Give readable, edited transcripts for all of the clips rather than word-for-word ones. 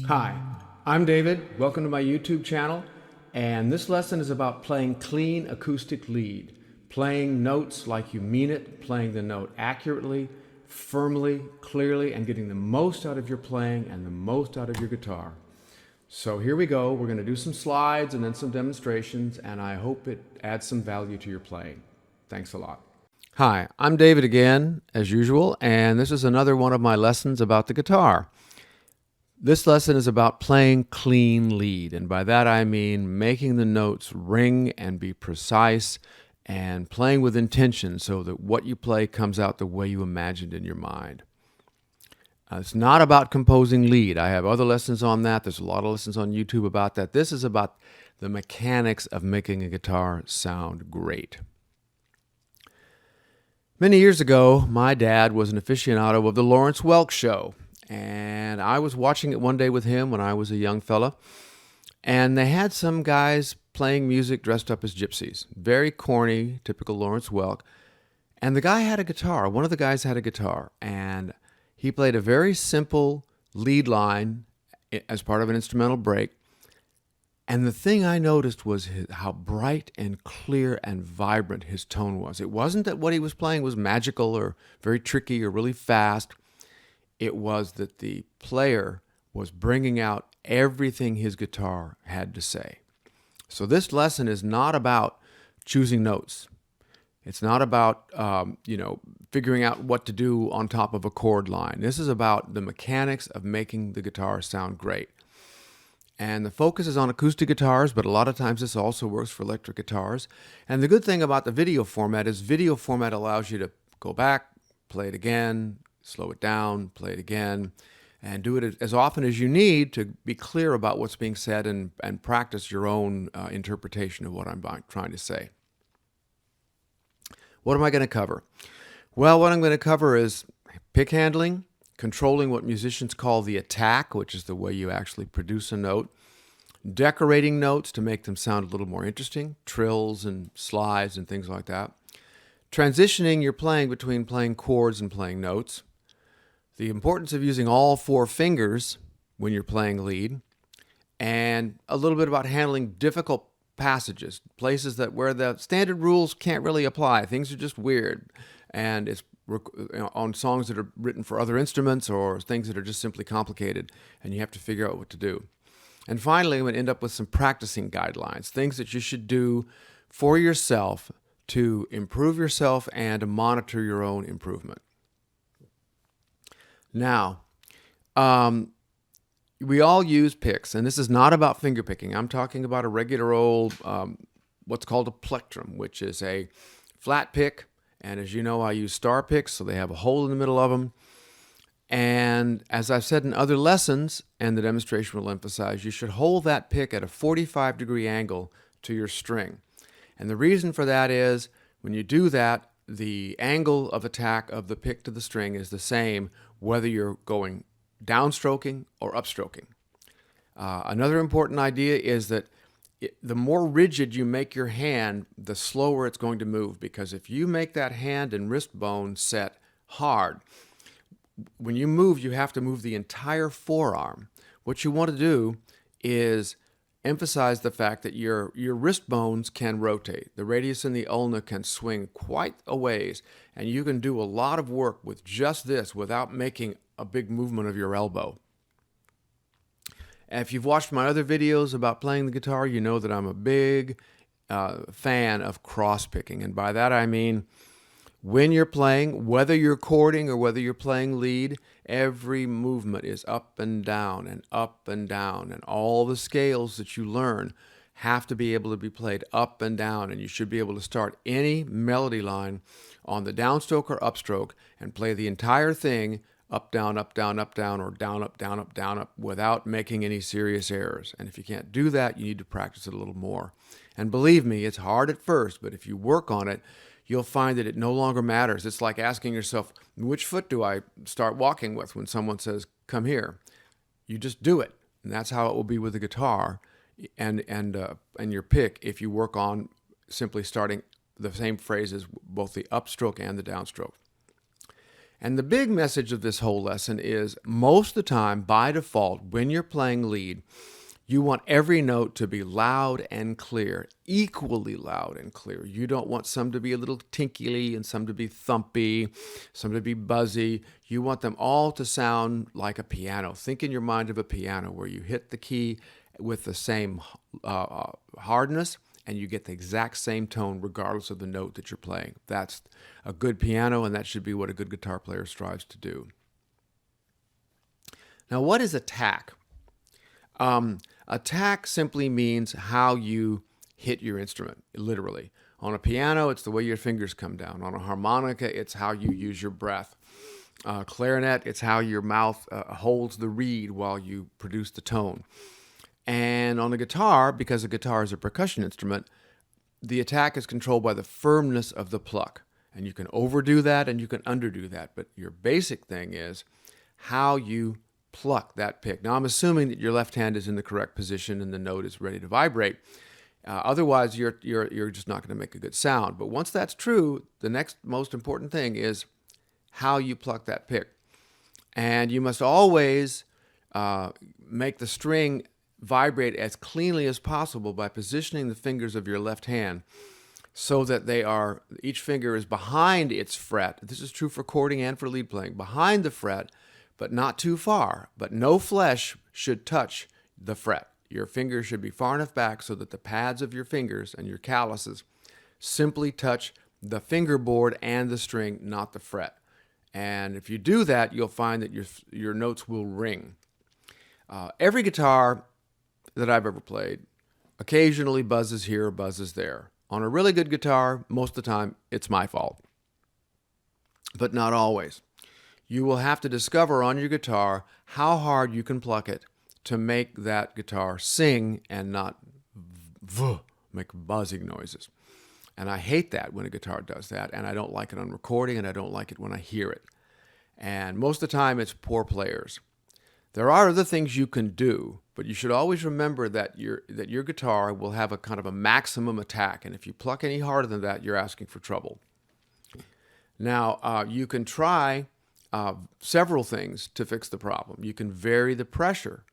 Hi, I'm David. Welcome to my YouTube channel. And this lesson is about playing clean acoustic lead. Playing notes like you mean it, playing the note accurately, firmly, clearly, and getting the most out of your playing and the most out of your guitar. So here we go. We're going to do some slides and then some demonstrations, and I hope it adds some value to your playing. Thanks a lot. Hi, I'm David again, as usual, and this is another one of my lessons about the guitar. This lesson is about playing clean lead, and by that I mean making the notes ring and be precise and playing with intention so that what you play comes out the way you imagined in your mind. It's not about composing lead. I have other lessons on that. There's a lot of lessons on YouTube about that. This is about the mechanics of making a guitar sound great. Many years ago, my dad was an aficionado of the Lawrence Welk show. And I was watching it one day with him when I was a young fella. And they had some guys playing music dressed up as gypsies. Very corny, typical Lawrence Welk. And the guy had a guitar. One of the guys had a guitar. And he played a very simple lead line as part of an instrumental break. And the thing I noticed was how bright and clear and vibrant his tone was. It wasn't that what he was playing was magical or very tricky or really fast. It was that the player was bringing out everything his guitar had to say. So this lesson is not about choosing notes. It's not about figuring out what to do on top of a chord line. This is about the mechanics of making the guitar sound great. And the focus is on acoustic guitars, but a lot of times this also works for electric guitars. And the good thing about the video format is video format allows you to go back, play it again, slow it down, play it again, and do it as often as you need to be clear about what's being said and practice your own interpretation of what I'm trying to say. What am I going to cover? Well, what I'm going to cover is pick handling, controlling what musicians call the attack, which is the way you actually produce a note, decorating notes to make them sound a little more interesting, trills and slides and things like that, transitioning your playing between playing chords and playing notes, the importance of using all four fingers when you're playing lead, and a little bit about handling difficult passages, places where the standard rules can't really apply. Things are just weird, and it's on songs that are written for other instruments or things that are just simply complicated, and you have to figure out what to do. And finally, I'm going to end up with some practicing guidelines, things that you should do for yourself to improve yourself and to monitor your own improvement. Now, we all use picks, and this is not about finger picking. I'm talking about a regular old, what's called a plectrum, which is a flat pick. And as you know, I use star picks, so they have a hole in the middle of them. And as I've said in other lessons, and the demonstration will emphasize, you should hold that pick at a 45-degree angle to your string. And the reason for that is when you do that, the angle of attack of the pick to the string is the same whether you're going downstroking or upstroking. Another important idea is that the more rigid you make your hand, the slower it's going to move, because if you make that hand and wrist bone set hard, when you move, you have to move the entire forearm. What you want to do is emphasize the fact that your wrist bones can rotate. The radius and the ulna can swing quite a ways, and you can do a lot of work with just this without making a big movement of your elbow. And if you've watched my other videos about playing the guitar, you know that I'm a big fan of cross-picking, and by that I mean when you're playing, whether you're chording or whether you're playing lead, every movement is up and down and up and down, and all the scales that you learn have to be able to be played up and down, and you should be able to start any melody line on the downstroke or upstroke and play the entire thing up, down, up, down, up, down, or down, up, down, up, down, up, without making any serious errors. And if you can't do that, you need to practice it a little more. And believe me, it's hard at first, but if you work on it, you'll find that it no longer matters. It's like asking yourself, which foot do I start walking with when someone says, come here? You just do it. And that's how it will be with the guitar and your pick if you work on simply starting the same phrases, both the upstroke and the downstroke. And the big message of this whole lesson is most of the time, by default, when you're playing lead, you want every note to be loud and clear, equally loud and clear. You don't want some to be a little tinkly and some to be thumpy, some to be buzzy. You want them all to sound like a piano. Think in your mind of a piano where you hit the key with the same hardness and you get the exact same tone regardless of the note that you're playing. That's a good piano, and that should be what a good guitar player strives to do. Now, what is attack? Attack simply means how you hit your instrument, literally. On a piano, it's the way your fingers come down. On a harmonica, it's how you use your breath. Clarinet, it's how your mouth holds the reed while you produce the tone. And on the guitar, because a guitar is a percussion instrument, the attack is controlled by the firmness of the pluck. And you can overdo that and you can underdo that. But your basic thing is how you pluck that pick. Now, I'm assuming that your left hand is in the correct position and the note is ready to vibrate. Otherwise, you're just not going to make a good sound. But once that's true, the next most important thing is how you pluck that pick. And you must always make the string vibrate as cleanly as possible by positioning the fingers of your left hand so that each finger is behind its fret. This is true for chording and for lead playing. Behind the fret, but not too far. But no flesh should touch the fret. Your fingers should be far enough back so that the pads of your fingers and your calluses simply touch the fingerboard and the string, not the fret. And if you do that, you'll find that your notes will ring. Every guitar that I've ever played occasionally buzzes here or buzzes there. On a really good guitar, most of the time, it's my fault. But not always. You will have to discover on your guitar how hard you can pluck it to make that guitar sing and not make buzzing noises. And I hate that when a guitar does that, and I don't like it on recording, and I don't like it when I hear it. And most of the time, it's poor players. There are other things you can do, but you should always remember that your guitar will have a kind of a maximum attack, and if you pluck any harder than that, you're asking for trouble. Now, you can try several things to fix the problem. You can vary the pressure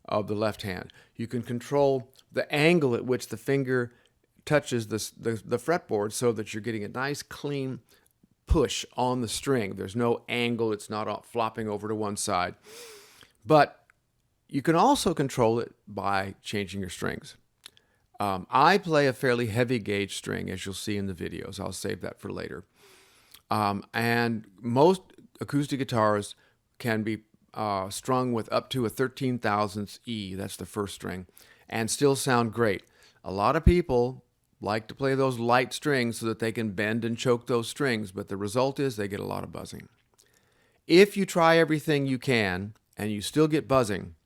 of the left hand. You can control the angle at which the finger touches the fretboard so that you're getting a nice clean push on the string. There's no angle. It's not flopping over to one side. But you can also control it by changing your strings. I play a fairly heavy gauge string, as you'll see in the videos. I'll save that for later. And most acoustic guitars can be strung with up to a 13,000ths E, that's the first string, and still sound great. A lot of people like to play those light strings so that they can bend and choke those strings, but the result is they get a lot of buzzing. If you try everything you can and you still get buzzing,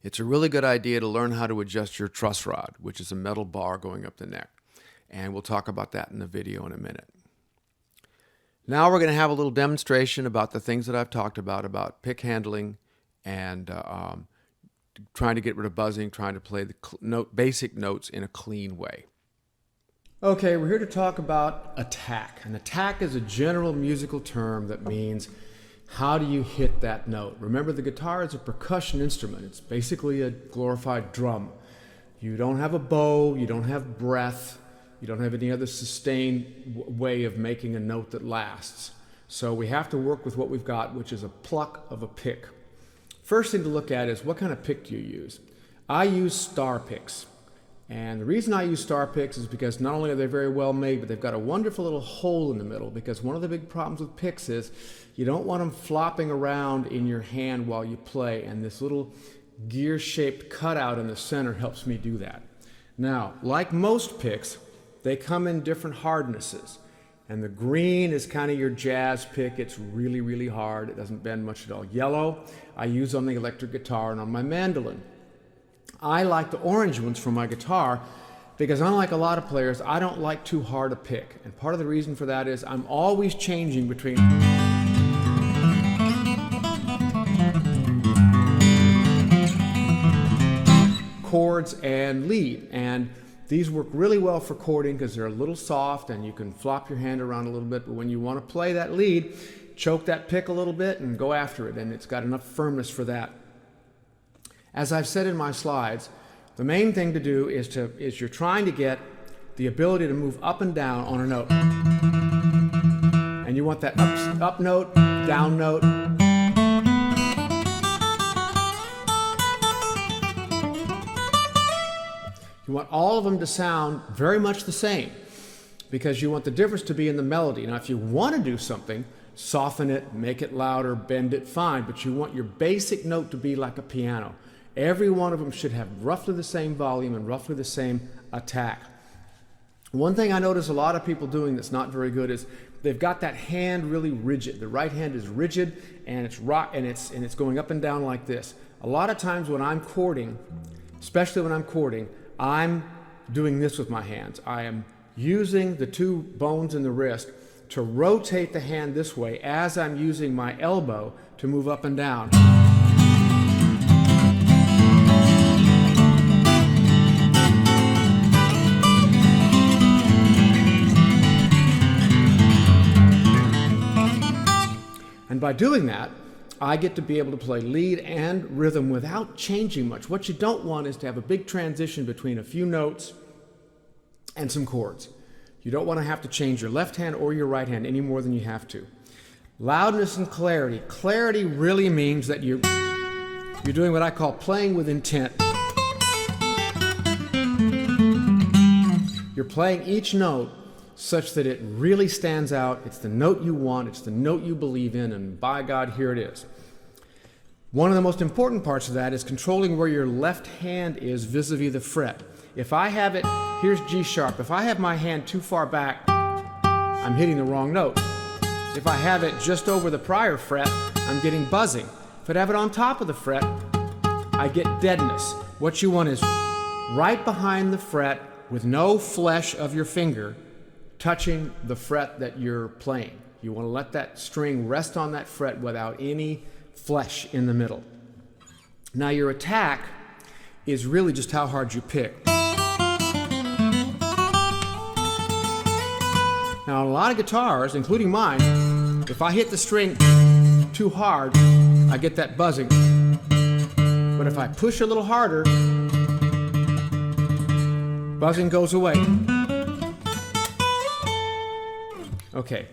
it's a really good idea to learn how to adjust your truss rod, which is a metal bar going up the neck. And we'll talk about that in the video in a minute. Now we're going to have a little demonstration about the things that I've talked about pick handling and trying to get rid of buzzing, trying to play the basic notes in a clean way. Okay, we're here to talk about attack. An attack is a general musical term that means how do you hit that note? Remember, the guitar is a percussion instrument. It's basically a glorified drum. You don't have a bow, you don't have breath, you don't have any other sustained way of making a note that lasts. So we have to work with what we've got, which is a pluck of a pick. First thing to look at is what kind of pick do you use? I use star picks. And the reason I use star picks is because not only are they very well made, but they've got a wonderful little hole in the middle, because one of the big problems with picks is you don't want them flopping around in your hand while you play, and this little gear-shaped cutout in the center helps me do that. Now, like most picks, they come in different hardnesses, and the green is kind of your jazz pick. It's really, really hard. It doesn't bend much at all. Yellow, I use on the electric guitar and on my mandolin. I like the orange ones for my guitar because, unlike a lot of players, I don't like too hard a pick. And part of the reason for that is I'm always changing between chords and lead. And these work really well for chording because they're a little soft and you can flop your hand around a little bit. But when you want to play that lead, choke that pick a little bit and go after it, and it's got enough firmness for that. As I've said in my slides, the main thing to do is you're trying to get the ability to move up and down on a note. And you want that up note, down note. You want all of them to sound very much the same, because you want the difference to be in the melody. Now, if you want to do something, soften it, make it louder, bend it, fine, but you want your basic note to be like a piano. Every one of them should have roughly the same volume and roughly the same attack. One thing I notice a lot of people doing that's not very good is they've got that hand really rigid. The right hand is rigid, and it's going up and down like this. A lot of times when I'm chording, especially when I'm chording, I'm doing this with my hands. I am using the two bones in the wrist to rotate the hand this way as I'm using my elbow to move up and down. And by doing that, I get to be able to play lead and rhythm without changing much. What you don't want is to have a big transition between a few notes and some chords. You don't want to have to change your left hand or your right hand any more than you have to. Loudness and clarity. Clarity really means that you're doing what I call playing with intent. You're playing each note such that it really stands out. It's the note you want, it's the note you believe in, and by God, here it is. One of the most important parts of that is controlling where your left hand is vis-a-vis the fret. If I have it, here's G sharp. If I have my hand too far back, I'm hitting the wrong note. If I have it just over the prior fret, I'm getting buzzing. If I have it on top of the fret, I get deadness. What you want is right behind the fret with no flesh of your finger touching the fret that you're playing. You want to let that string rest on that fret without any flesh in the middle. Now your attack is really just how hard you pick. Now on a lot of guitars, including mine, if I hit the string too hard, I get that buzzing. But if I push a little harder, buzzing goes away. Okay,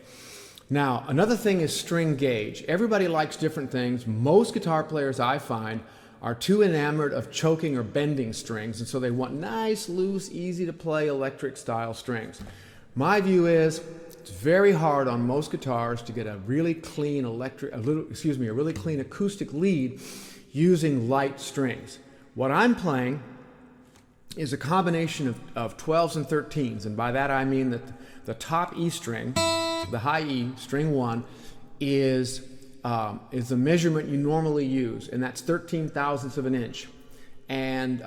now another thing is string gauge. Everybody likes different things. Most guitar players, I find, are too enamored of choking or bending strings, and so they want nice, loose, easy to play electric style strings. My view is it's very hard on most guitars to get a really clean a really clean acoustic lead using light strings. What I'm playing is a combination of 12s and 13s, and by that I mean that the top E string, the high E, string 1, is the measurement you normally use, and that's 13 thousandths of an inch. And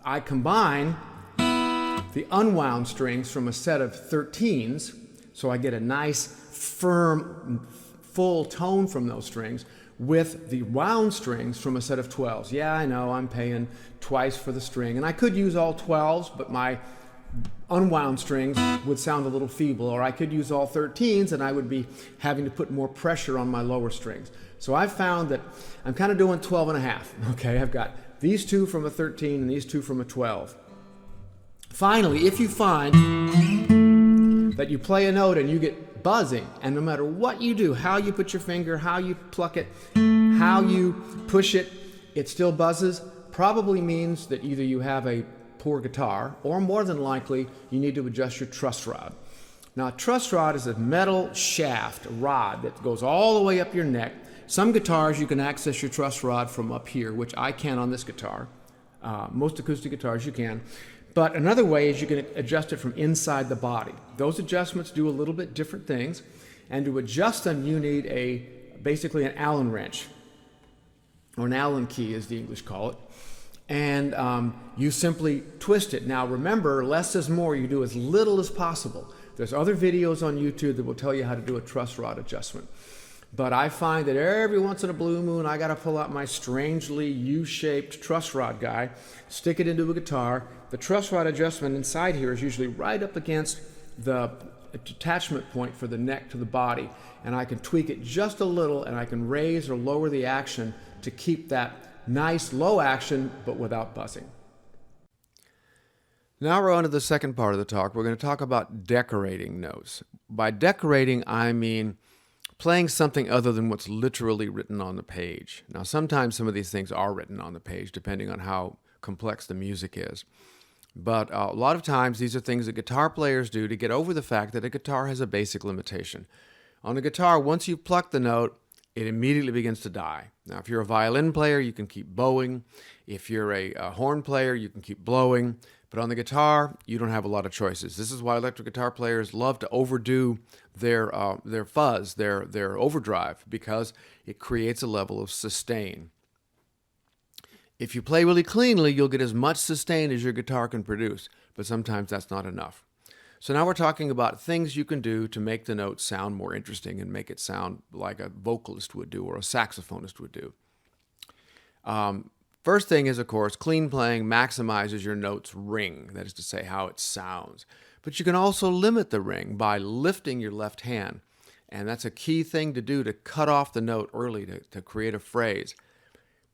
I combine the unwound strings from a set of 13s, so I get a nice, firm, full tone from those strings, with the wound strings from a set of 12s. Yeah, I know, I'm paying twice for the string, and I could use all 12s, but my unwound strings would sound a little feeble, or I could use all 13s and I would be having to put more pressure on my lower strings. So I've found that I'm kind of doing 12 and a half. Okay, I've got these two from a 13 and these two from a 12. Finally, if you find that you play a note and you get buzzing, and no matter what you do, how you put your finger, how you pluck it, how you push it, it still buzzes, probably means that either you have a poor guitar, or more than likely, you need to adjust your truss rod. Now, a truss rod is a metal shaft, a rod that goes all the way up your neck. Some guitars, you can access your truss rod from up here, which I can on this guitar. Most acoustic guitars, you can. But another way is you can adjust it from inside the body. Those adjustments do a little bit different things, and to adjust them, you need basically an Allen wrench, or an Allen key, as the English call it. And you simply twist it. Now remember, less is more. You do as little as possible. There's other videos on YouTube that will tell you how to do a truss rod adjustment. But I find that every once in a blue moon, I got to pull out my strangely U-shaped truss rod guy, stick it into a guitar. The truss rod adjustment inside here is usually right up against the detachment point for the neck to the body, and I can tweak it just a little, and I can raise or lower the action to keep that nice low action, but without buzzing. Now we're on to the second part of the talk. We're going to talk about decorating notes. By decorating, I mean playing something other than what's literally written on the page. Now, sometimes some of these things are written on the page, depending on how complex the music is. But a lot of times, these are things that guitar players do to get over the fact that a guitar has a basic limitation. On a guitar, once you pluck the note, it immediately begins to die. Now, if you're a violin player, you can keep bowing. If you're a horn player, you can keep blowing. But on the guitar, you don't have a lot of choices. This is why electric guitar players love to overdo their fuzz, their overdrive, because it creates a level of sustain. If you play really cleanly, you'll get as much sustain as your guitar can produce, but sometimes that's not enough. So now we're talking about things you can do to make the note sound more interesting and make it sound like a vocalist would do or a saxophonist would do. First thing is, of course, clean playing maximizes your note's ring, that is to say, how it sounds. But you can also limit the ring by lifting your left hand, and that's a key thing to do to cut off the note early to create a phrase.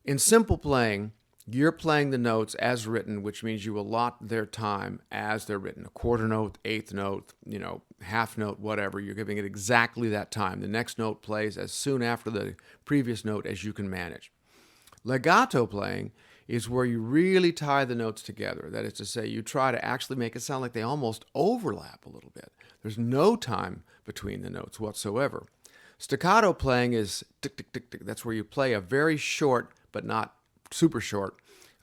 In simple playing, you're playing the notes as written, which means you allot their time as they're written. A quarter note, eighth note, half note, whatever. You're giving it exactly that time. The next note plays as soon after the previous note as you can manage. Legato playing is where you really tie the notes together. That is to say, you try to actually make it sound like they almost overlap a little bit. There's no time between the notes whatsoever. Staccato playing is tick, tick, tick, tick. That's where you play a very short, but not super short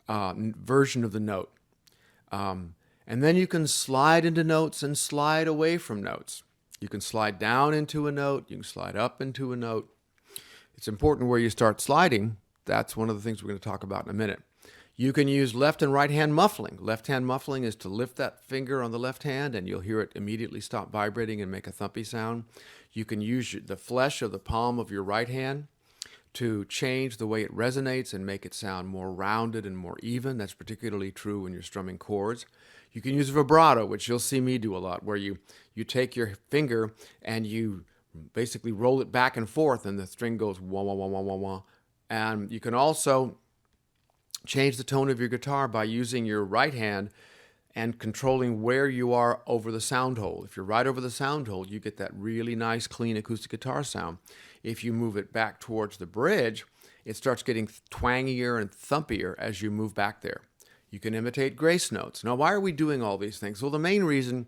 version of the note. And then you can slide into notes and slide away from notes. You can slide down into a note. You can slide up into a note. It's important where you start sliding. That's one of the things we're going to talk about in a minute. You can use left and right hand muffling. Left hand muffling is to lift that finger on the left hand and you'll hear it immediately stop vibrating and make a thumpy sound. You can use the flesh of the palm of your right hand to change the way it resonates and make it sound more rounded and more even. That's particularly true when you're strumming chords. You can use vibrato, which you'll see me do a lot, where you take your finger and you basically roll it back and forth and the string goes wah, wah, wah, wah, wah, wah. And you can also change the tone of your guitar by using your right hand and controlling where you are over the sound hole. If you're right over the sound hole, you get that really nice, clean acoustic guitar sound. If you move it back towards the bridge, it starts getting twangier and thumpier as you move back there. You can imitate grace notes. Now, why are we doing all these things? Well, the main reason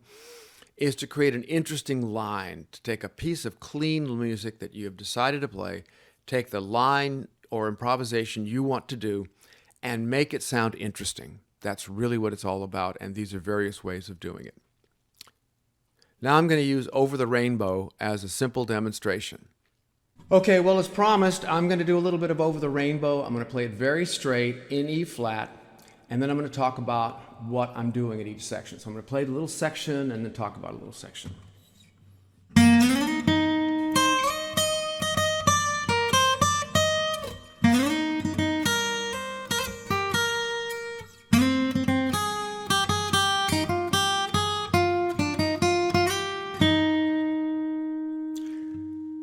is to create an interesting line, to take a piece of clean music that you have decided to play, take the line or improvisation you want to do, and make it sound interesting. That's really what it's all about, and these are various ways of doing it. Now I'm going to use Over the Rainbow as a simple demonstration. Okay, well, as promised, I'm going to do a little bit of Over the Rainbow. I'm going to play it very straight in E flat, and then I'm going to talk about what I'm doing at each section. So I'm going to play the little section and then talk about a little section.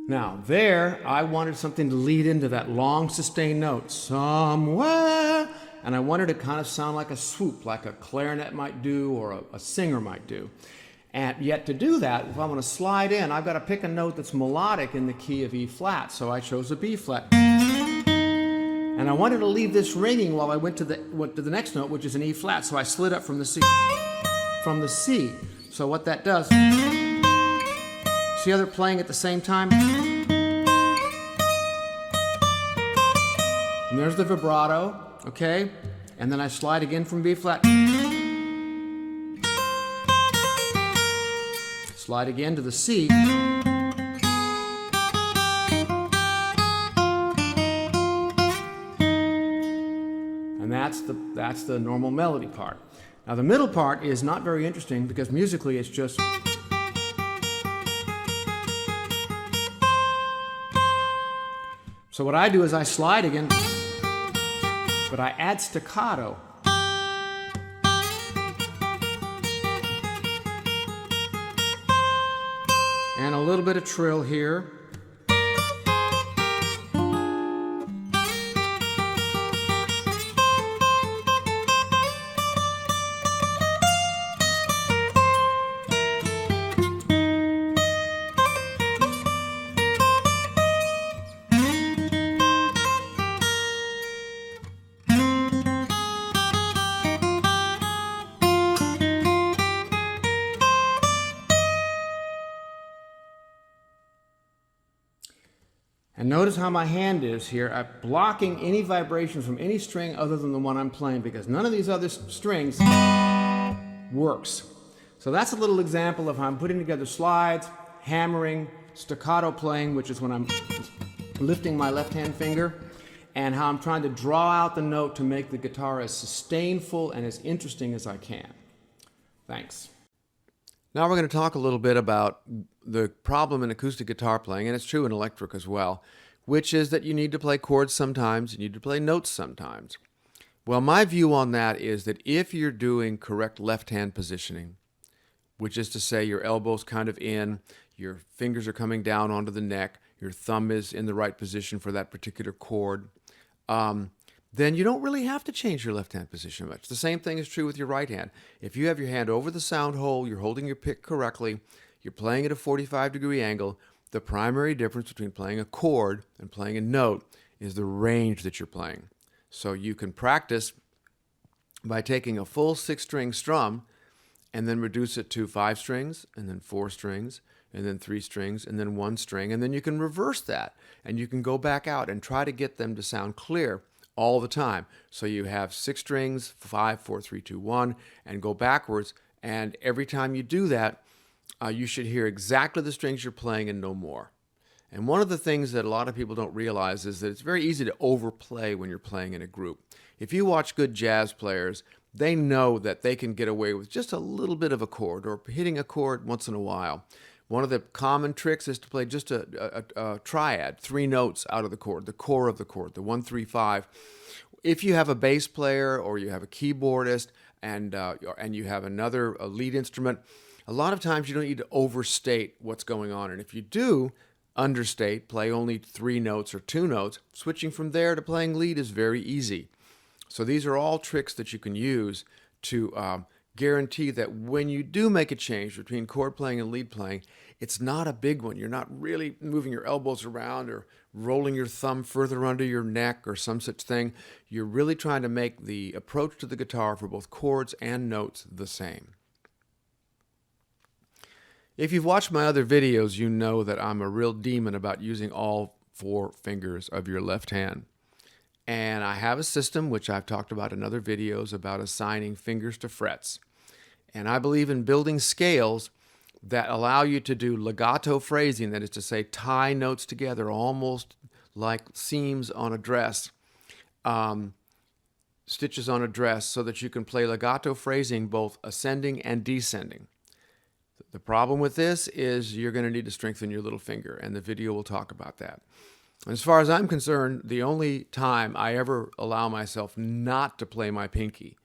Now, there, I wanted something to lead into that long sustained note, somewhere, and I wanted it to kind of sound like a swoop, like a clarinet might do or a singer might do. And yet to do that, if I want to slide in, I've got to pick a note that's melodic in the key of E flat, so I chose a B flat. And I wanted to leave this ringing while I went to the next note, which is an E flat, so I slid up from the C. So what that does, see how they're playing at the same time? And there's the vibrato, okay? And then I slide again from B flat. Slide again to the C. And that's the normal melody part. Now the middle part is not very interesting because musically it's just so what I do is I slide again, but I add staccato. And a little bit of trill here. And notice how my hand is here. I'm blocking any vibration from any string other than the one I'm playing, because none of these other strings works. So that's a little example of how I'm putting together slides, hammering, staccato playing, which is when I'm lifting my left hand finger, and how I'm trying to draw out the note to make the guitar as sustainful and as interesting as I can. Thanks. Now we're going to talk a little bit about the problem in acoustic guitar playing, and it's true in electric as well, which is that you need to play chords sometimes, you need to play notes sometimes. Well, my view on that is that if you're doing correct left-hand positioning, which is to say your elbow's kind of in, your fingers are coming down onto the neck, your thumb is in the right position for that particular chord, then you don't really have to change your left-hand position much. The same thing is true with your right hand. If you have your hand over the sound hole, you're holding your pick correctly, you're playing at a 45-degree angle, the primary difference between playing a chord and playing a note is the range that you're playing. So you can practice by taking a full 6-string strum and then reduce it to 5 strings, and then 4 strings, and then 3 strings, and then 1 string, and then you can reverse that, and you can go back out and try to get them to sound clear all the time. So you have 6 strings, 5, 4, 3, 2, 1, and go backwards. And every time you do that, you should hear exactly the strings you're playing and no more. And one of the things that a lot of people don't realize is that it's very easy to overplay when you're playing in a group. If you watch good jazz players, they know that they can get away with just a little bit of a chord or hitting a chord once in a while. One of the common tricks is to play just a triad, 3 notes out of the chord, the core of the chord, the 1, 3, 5. If you have a bass player or you have a keyboardist and you have another lead instrument, a lot of times you don't need to overstate what's going on. And if you do understate, play only 3 notes or 2 notes, switching from there to playing lead is very easy. So these are all tricks that you can use to guarantee that when you do make a change between chord playing and lead playing, it's not a big one. You're not really moving your elbows around or rolling your thumb further under your neck or some such thing. You're really trying to make the approach to the guitar for both chords and notes the same. If you've watched my other videos, you know that I'm a real demon about using all 4 fingers of your left hand. And I have a system, which I've talked about in other videos, about assigning fingers to frets. And I believe in building scales that allow you to do legato phrasing, that is to say, tie notes together almost like seams on a dress, stitches on a dress, so that you can play legato phrasing both ascending and descending. The problem with this is you're going to need to strengthen your little finger, and the video will talk about that. As far as I'm concerned, the only time I ever allow myself not to play my pinky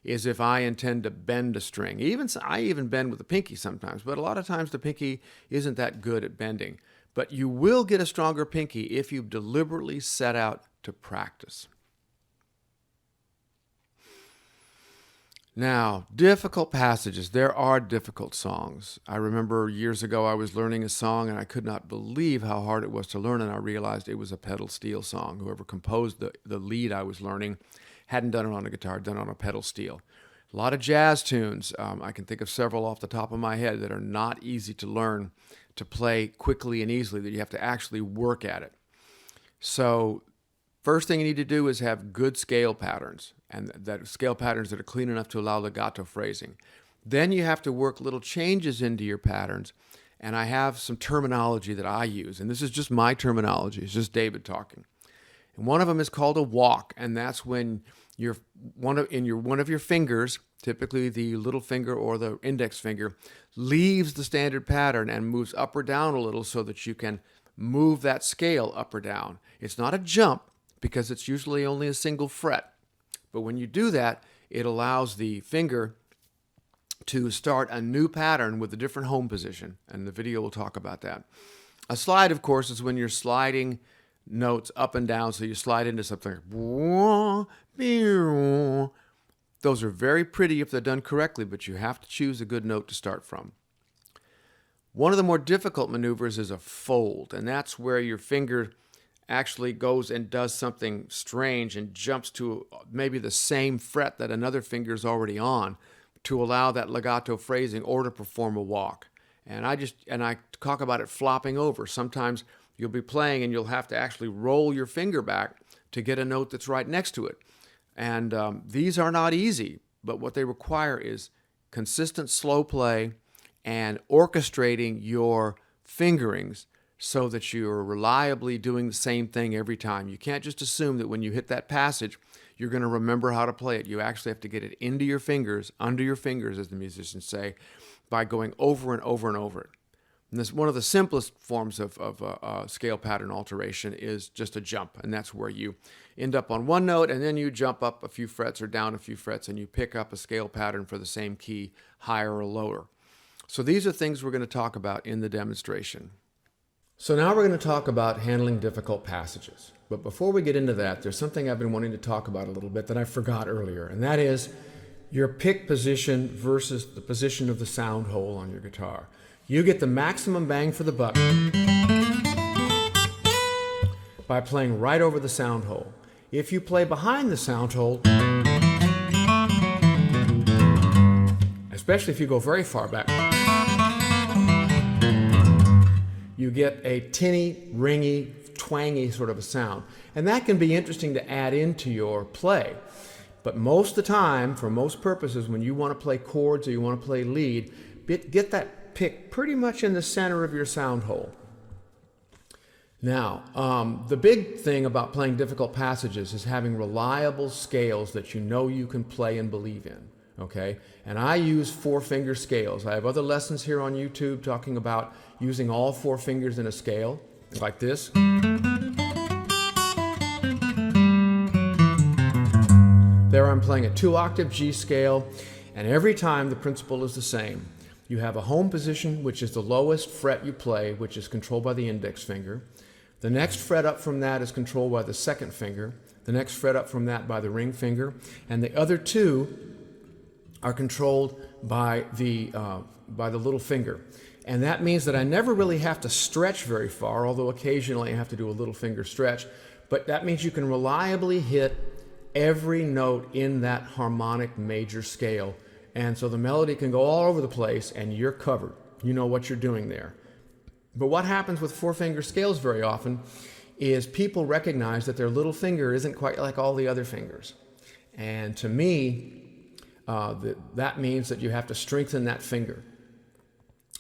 is if I intend to bend a string. I even bend with the pinky sometimes, but a lot of times the pinky isn't that good at bending. But you will get a stronger pinky if you deliberately set out to practice. Now, difficult passages. There are difficult songs. I remember years ago I was learning a song and I could not believe how hard it was to learn, and I realized it was a pedal steel song. Whoever composed the lead I was learning hadn't done it on a guitar, done it on a pedal steel. A lot of jazz tunes, I can think of several off the top of my head that are not easy to learn to play quickly and easily, that you have to actually work at it. So first thing you need to do is have good scale patterns, and that scale patterns that are clean enough to allow legato phrasing. Then you have to work little changes into your patterns, and I have some terminology that I use, and this is just my terminology. It's just David talking. And one of them is called a walk, and that's when one of your fingers, typically the little finger or the index finger, leaves the standard pattern and moves up or down a little so that you can move that scale up or down. It's not a jump because it's usually only a single fret. But when you do that, it allows the finger to start a new pattern with a different home position, and the video will talk about that. A slide, of course, is when you're sliding notes up and down, so you slide into something. Those are very pretty if they're done correctly, but you have to choose a good note to start from. One of the more difficult maneuvers is a fold, and that's where your finger actually goes and does something strange and jumps to maybe the same fret that another finger is already on to allow that legato phrasing or to perform a walk. And I talk about it flopping over. Sometimes you'll be playing and you'll have to actually roll your finger back to get a note that's right next to it. And these are not easy, but what they require is consistent slow play and orchestrating your fingerings so that you're reliably doing the same thing every time. You can't just assume that when you hit that passage, you're going to remember how to play it. You actually have to get it into your fingers, under your fingers, as the musicians say, by going over and over and over it. And this, one of the simplest forms of scale pattern alteration is just a jump, and that's where you end up on one note and then you jump up a few frets or down a few frets and you pick up a scale pattern for the same key, higher or lower. So these are things we're going to talk about in the demonstration. So now we're going to talk about handling difficult passages. But before we get into that, there's something I've been wanting to talk about a little bit that I forgot earlier, and that is your pick position versus the position of the sound hole on your guitar. You get the maximum bang for the buck by playing right over the sound hole. If you play behind the sound hole, especially if you go very far back, you get a tinny, ringy, twangy sort of a sound. And that can be interesting to add into your play. But most of the time, for most purposes, when you want to play chords or you want to play lead, get that pick pretty much in the center of your sound hole. Now, the big thing about playing difficult passages is having reliable scales that you know you can play and believe in. Okay, and I use 4-finger scales. I have other lessons here on YouTube talking about using all 4 fingers in a scale, like this. There I'm playing a 2-octave G scale, and every time the principle is the same. You have a home position, which is the lowest fret you play, which is controlled by the index finger. The next fret up from that is controlled by the second finger. The next fret up from that by the ring finger, and the other 2 are controlled by the little finger. And that means that I never really have to stretch very far, although occasionally I have to do a little finger stretch. But that means you can reliably hit every note in that harmonic major scale. And so the melody can go all over the place and you're covered. You know what you're doing there. But what happens with 4-finger scales very often is people recognize that their little finger isn't quite like all the other fingers. And to me, that means that you have to strengthen that finger.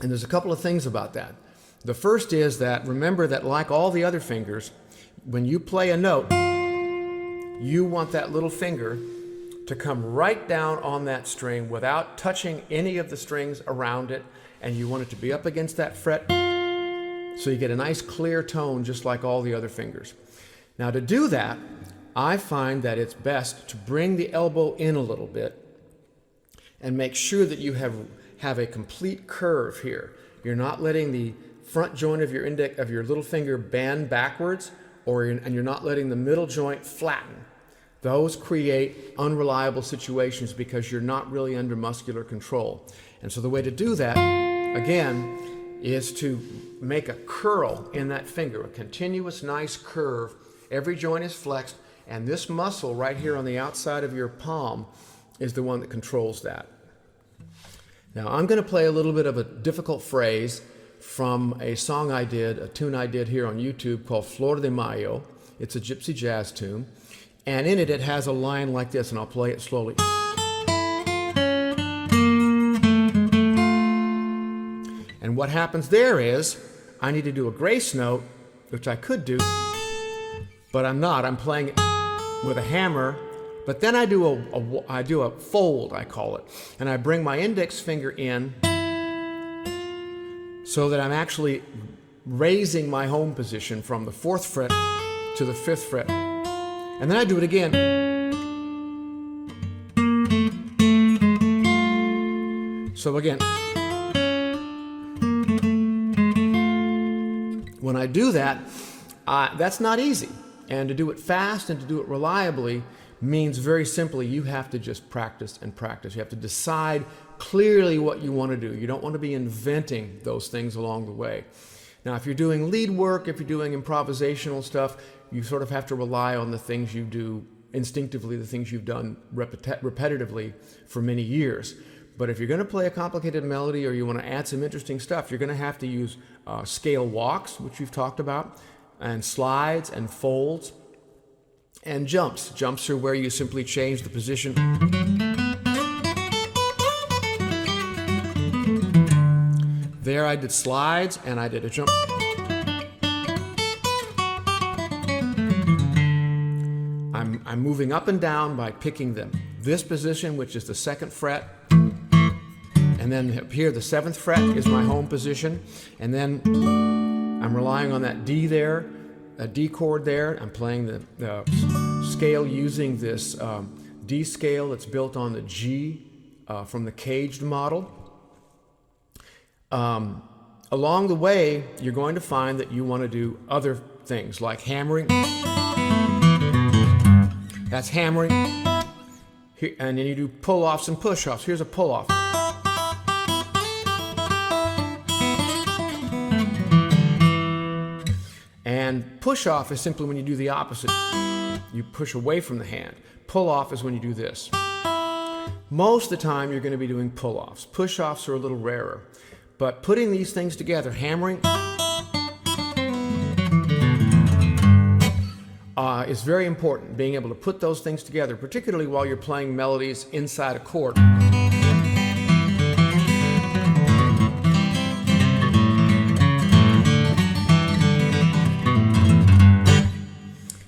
And there's a couple of things about that. The first is that remember that like all the other fingers, when you play a note, you want that little finger to come right down on that string without touching any of the strings around it, and you want it to be up against that fret so you get a nice clear tone just like all the other fingers. Now to do that, I find that it's best to bring the elbow in a little bit and make sure that you have a complete curve here. You're not letting the front joint of your little finger bend backwards, and you're not letting the middle joint flatten. Those create unreliable situations because you're not really under muscular control. And so the way to do that, again, is to make a curl in that finger, a continuous nice curve. Every joint is flexed, and this muscle right here on the outside of your palm is the one that controls that. Now I'm going to play a little bit of a difficult phrase from a song I did, a tune I did here on YouTube called Flor de Mayo. It's a gypsy jazz tune. And in it, it has a line like this, and I'll play it slowly. And what happens there is, I need to do a grace note, which I could do, but I'm not. I'm playing it with a hammer, but then I do a fold, I call it. And I bring my index finger in so that I'm actually raising my home position from the 4th fret to the 5th fret. And then I do it again. So again, when I do that, that's not easy. And to do it fast and to do it reliably means very simply you have to just practice and practice. You have to decide clearly what you want to do. You don't want to be inventing those things along the way. Now, if you're doing lead work, if you're doing improvisational stuff, you sort of have to rely on the things you do instinctively, the things you've done repetitively for many years. But if you're going to play a complicated melody or you want to add some interesting stuff, you're going to have to use scale walks, which we've talked about, and slides and folds and jumps. Jumps are where you simply change the position. There I did slides and I did a jump. I'm moving up and down by picking them. This position, which is the 2nd fret, and then up here the 7th fret is my home position, and then I'm relying on that D there, a D chord there. I'm playing the scale using this D scale that's built on the G from the caged model. Along the way, you're going to find that you want to do other things like hammering. That's hammering. Here, and then you do pull-offs and push-offs. Here's a pull-off. And push-off is simply when you do the opposite. You push away from the hand. Pull-off is when you do this. Most of the time, you're going to be doing pull-offs. Push-offs are a little rarer. But putting these things together, hammering, is very important. Being able to put those things together, particularly while you're playing melodies inside a chord.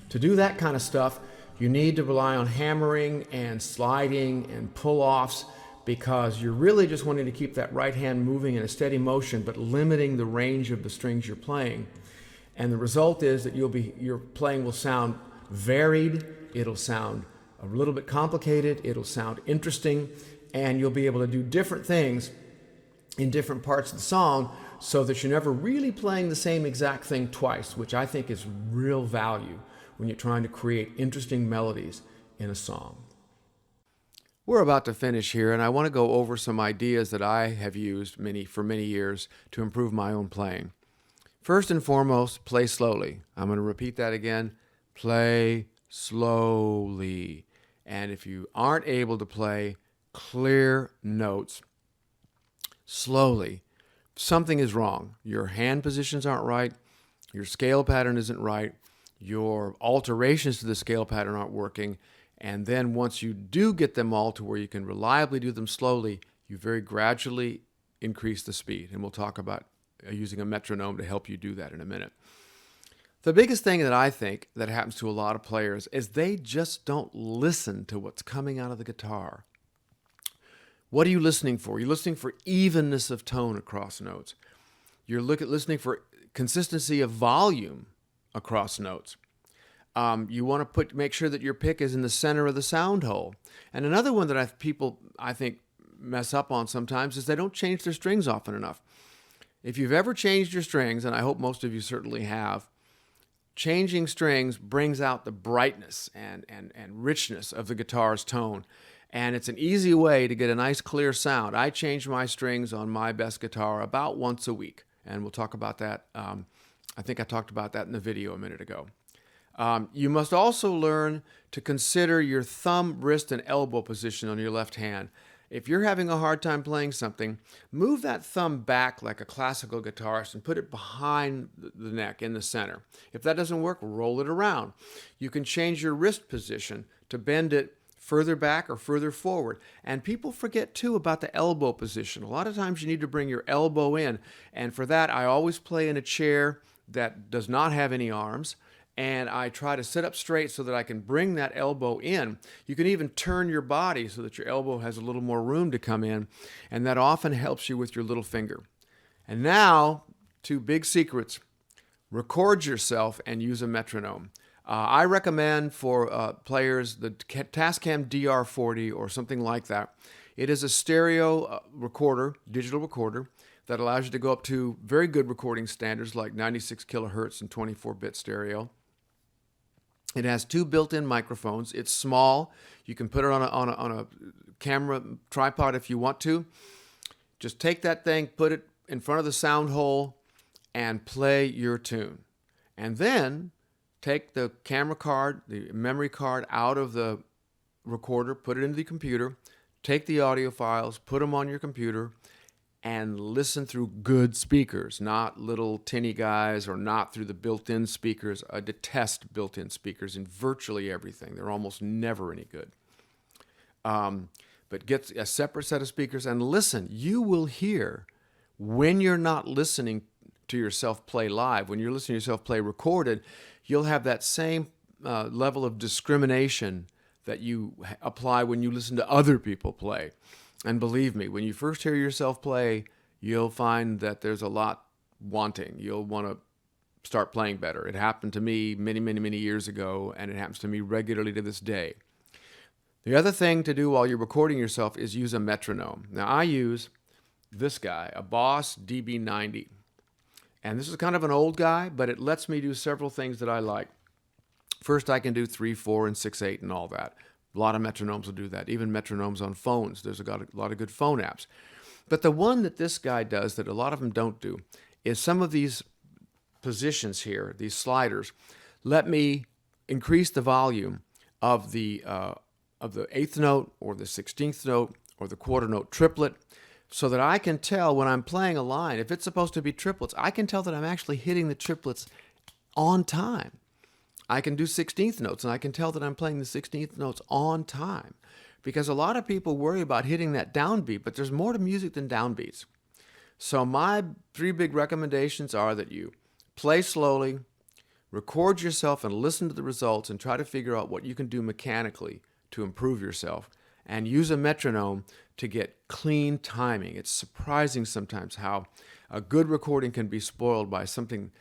To do that kind of stuff, you need to rely on hammering and sliding and pull-offs, because you're really just wanting to keep that right hand moving in a steady motion, but limiting the range of the strings you're playing. And the result is that your playing will sound varied, it'll sound a little bit complicated, it'll sound interesting, and you'll be able to do different things in different parts of the song so that you're never really playing the same exact thing twice, which I think is real value when you're trying to create interesting melodies in a song. We're about to finish here, and I want to go over some ideas that I have used for many years to improve my own playing. First and foremost, play slowly. I'm going to repeat that again. Play slowly. And if you aren't able to play clear notes slowly, something is wrong. Your hand positions aren't right. Your scale pattern isn't right. Your alterations to the scale pattern aren't working. And then once you do get them all to where you can reliably do them slowly, you very gradually increase the speed. And we'll talk about using a metronome to help you do that in a minute. The biggest thing that I think that happens to a lot of players is they just don't listen to what's coming out of the guitar. What are you listening for? You're listening for evenness of tone across notes. You're listening for consistency of volume across notes. You want to make sure that your pick is in the center of the sound hole. And another one that people I think mess up on sometimes is they don't change their strings often enough. If you've ever changed your strings, and I hope most of you certainly have, changing strings brings out the brightness and richness of the guitar's tone. And it's an easy way to get a nice clear sound. I change my strings on my best guitar about once a week. And we'll talk about that. I think I talked about that in the video a minute ago. You must also learn to consider your thumb, wrist, and elbow position on your left hand. If you're having a hard time playing something, move that thumb back like a classical guitarist and put it behind the neck in the center. If that doesn't work, roll it around. You can change your wrist position to bend it further back or further forward. And people forget too about the elbow position. A lot of times you need to bring your elbow in. And for that, I always play in a chair that does not have any arms. And I try to sit up straight so that I can bring that elbow in. You can even turn your body so that your elbow has a little more room to come in, and that often helps you with your little finger. And now, 2 big secrets. Record yourself and use a metronome. I recommend for players the Tascam DR40 or something like that. It is a stereo recorder, digital recorder, that allows you to go up to very good recording standards like 96 kilohertz and 24-bit stereo. It has 2 built-in microphones. It's small. You can put it on a camera tripod if you want to. Just take that thing, put it in front of the sound hole, and play your tune. And then take the camera card, the memory card out of the recorder, put it into the computer, take the audio files, put them on your computer, and listen through good speakers, not little tinny guys or not through the built-in speakers. I detest built-in speakers in virtually everything. They're almost never any good. But get a separate set of speakers and listen. You will hear when you're not listening to yourself play live, when you're listening to yourself play recorded, you'll have that same level of discrimination that you apply when you listen to other people play. And believe me, when you first hear yourself play, you'll find that there's a lot wanting. You'll want to start playing better. It happened to me many, many, many years ago, and it happens to me regularly to this day. The other thing to do while you're recording yourself is use a metronome. Now, I use this guy, a Boss DB90. And this is kind of an old guy, but it lets me do several things that I like. First, I can do 3, 4, and 6/8 and all that. A lot of metronomes will do that, even metronomes on phones. There's a lot of good phone apps. But the one that this guy does that a lot of them don't do is some of these positions here, these sliders, let me increase the volume of the 8th note or the 16th note or the quarter note triplet so that I can tell when I'm playing a line, if it's supposed to be triplets, I can tell that I'm actually hitting the triplets on time. I can do 16th notes, and I can tell that I'm playing the 16th notes on time. Because a lot of people worry about hitting that downbeat, but there's more to music than downbeats. So my 3 big recommendations are that you play slowly, record yourself and listen to the results and try to figure out what you can do mechanically to improve yourself, and use a metronome to get clean timing. It's surprising sometimes how a good recording can be spoiled by something,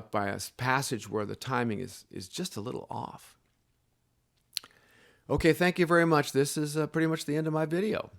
by a passage where the timing is just a little off. Okay, thank you very much. This is pretty much the end of my video.